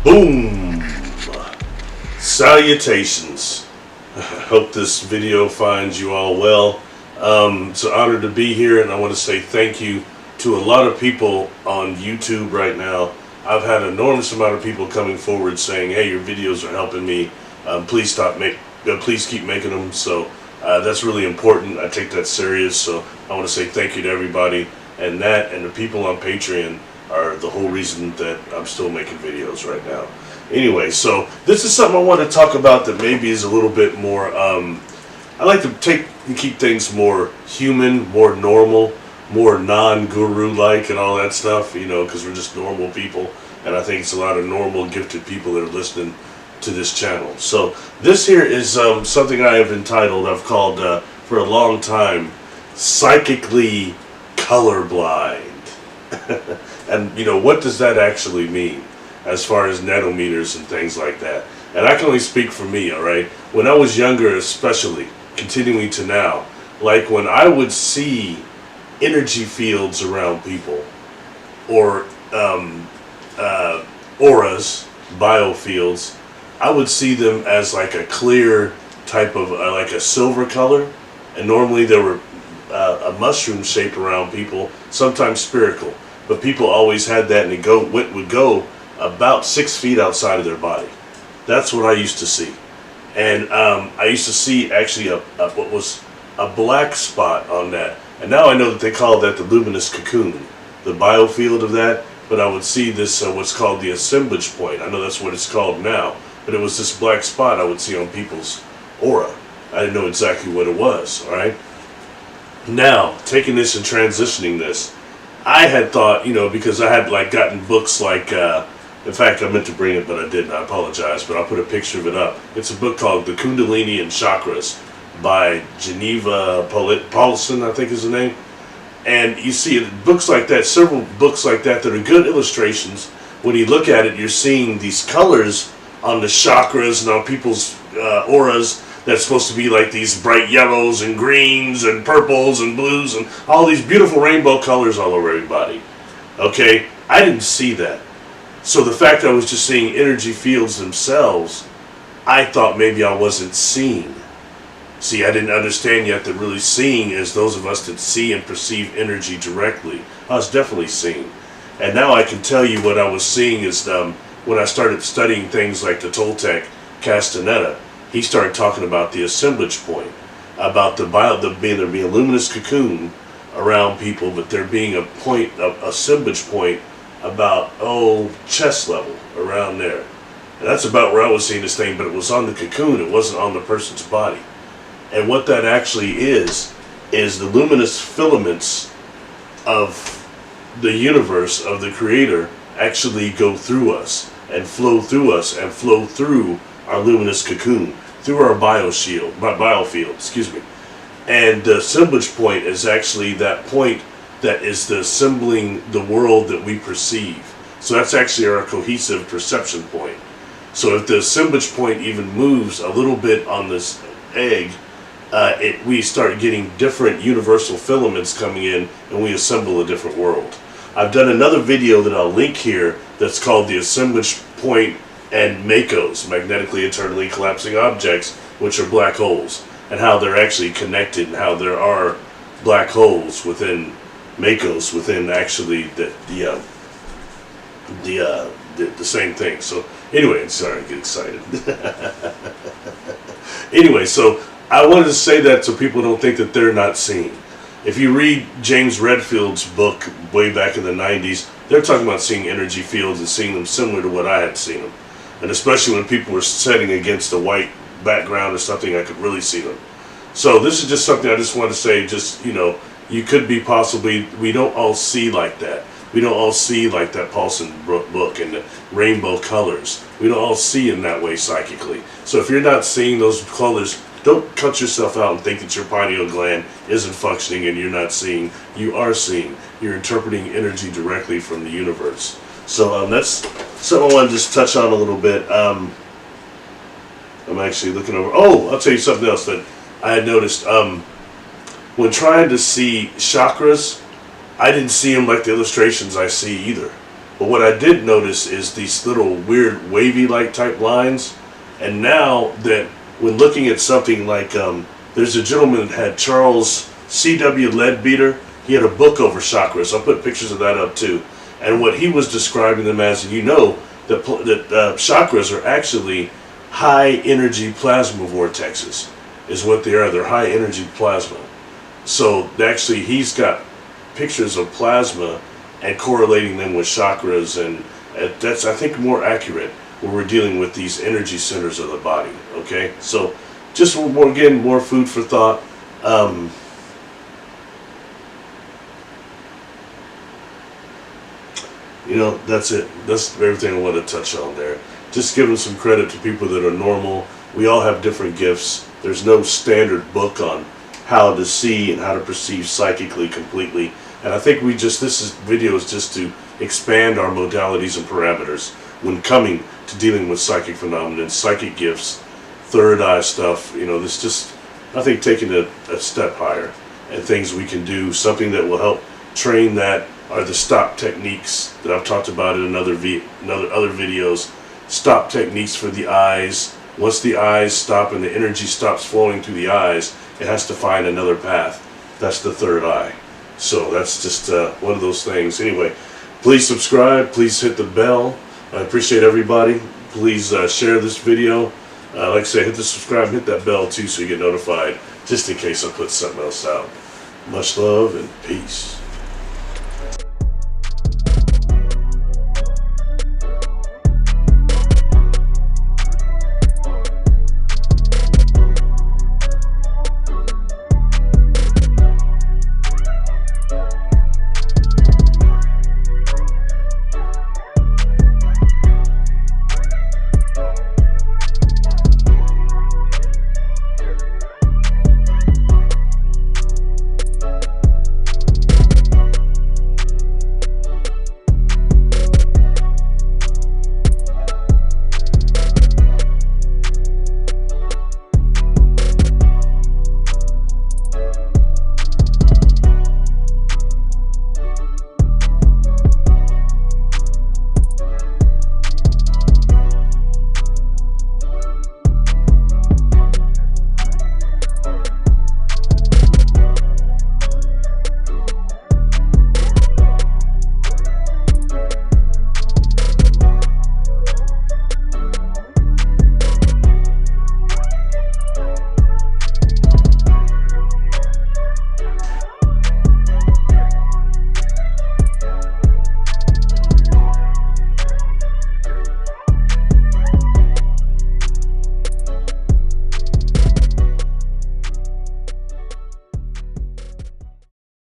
Boom! Salutations. Hope this video finds you all well. It's an honor to be here, and I want to say thank you to a lot of people on YouTube right now. I've had an enormous amount of people coming forward saying, hey, your videos are helping me. Please keep making them. So that's really important. I take that serious. So I want to say thank you to everybody. And that and the people on Patreon are the whole reason that I'm still making videos right now. Anyway, so this is something I want to talk about that maybe is a little bit more, I like to keep things more human, more normal, more non-guru-like and all that stuff, you know, because we're just normal people. And I think it's a lot of normal, gifted people that are listening to this channel. So this here is something I have entitled, I've called for a long time, Psychically Colorblind. And, you know, what does that actually mean as far as nanometers and things like that? And I can only speak for me, alright? When I was younger especially, continuing to now, like when I would see energy fields around people, or auras, biofields, I would see them as like a clear type of, like a silver color, and normally there were a mushroom shape around people, sometimes spherical, but people always had that, and it would go about 6 feet outside of their body. That's what I used to see. And I used to see actually what was a black spot on that. And now I know that they call that the luminous cocoon, the biofield of that. But I would see this, what's called the assemblage point. I know that's what it's called now. But it was this black spot I would see on people's aura. I didn't know exactly what it was, all right? Now, taking this and transitioning this, I had thought, you know, because I had like gotten books like, in fact, I meant to bring it, but I didn't. I apologize, but I'll put a picture of it up. It's a book called The Kundalini and Chakras by Geneva Paulson, I think is the name. And you see books like that, several books like that are good illustrations. When you look at it, you're seeing these colors on the chakras and on people's auras that's supposed to be like these bright yellows and greens and purples and blues and all these beautiful rainbow colors all over everybody. Okay, I didn't see that. So the fact that I was just seeing energy fields themselves, I thought maybe I wasn't seeing. See, I didn't understand yet that really seeing is those of us that see and perceive energy directly. I was definitely seeing. And now I can tell you what I was seeing is when I started studying things like the Toltec Castaneda, he started talking about the assemblage point, about there being a luminous cocoon around people, but there being a point, assemblage point, about, chest level, around there. And that's about where I was seeing this thing, but it was on the cocoon, it wasn't on the person's body. And what that actually is the luminous filaments of the universe, of the Creator, actually go through us, and flow through us, and flow through our luminous cocoon, through our biofield, excuse me. And the assemblage point is actually that point that is the assembling the world that we perceive. So that's actually our cohesive perception point. So if the assemblage point even moves a little bit on this egg, we start getting different universal filaments coming in, and we assemble a different world. I've done another video that I'll link here that's called the assemblage point and MACOs, magnetically internally collapsing objects, which are black holes, and how they're actually connected, and how there are black holes within MACOs, within actually the same thing. So anyway, sorry, I get excited. Anyway, so I wanted to say that so people don't think that they're not seeing. If you read James Redfield's book way back in the 90s, they're talking about seeing energy fields and seeing them similar to what I had seen them. And especially when people were setting against a white background or something, I could really see them. So this is just something I just want to say, just, you know, you could be possibly, we don't all see like that. We don't all see like that Paulson book and the rainbow colors. We don't all see in that way psychically. So if you're not seeing those colors, don't cut yourself out and think that your pineal gland isn't functioning and you're not seeing. You are seeing. You're interpreting energy directly from the universe. So that's something I want to just touch on a little bit. I'm actually looking over. Oh, I'll tell you something else that I had noticed. When trying to see chakras, I didn't see them like the illustrations I see either. But what I did notice is these little weird wavy-like type lines. And now that when looking at something like, there's a gentleman that had Charles C.W. Leadbeater. He had a book over chakras. I'll put pictures of that up too. And what he was describing them as, and you know, that chakras are actually high energy plasma vortexes, is what they are. They're high energy plasma. So actually, he's got pictures of plasma and correlating them with chakras, and that's, I think, more accurate when we're dealing with these energy centers of the body. Okay, so just more, again, more food for thought. You know, that's it. That's everything I want to touch on there. Just giving some credit to people that are normal. We all have different gifts. There's no standard book on how to see and how to perceive psychically completely. And I think this video is just to expand our modalities and parameters when coming to dealing with psychic phenomena, psychic gifts, third eye stuff. You know, this just, I think, taking a step higher, and things we can do, something that will help train that are the stop techniques that I've talked about in other videos. Stop techniques for the eyes. Once the eyes stop and the energy stops flowing through the eyes, it has to find another path. That's the third eye. So that's just one of those things. Anyway, please subscribe. Please hit the bell. I appreciate everybody. Please share this video. Like I say, hit the subscribe and hit that bell too so you get notified, just in case I put something else out. Much love and peace.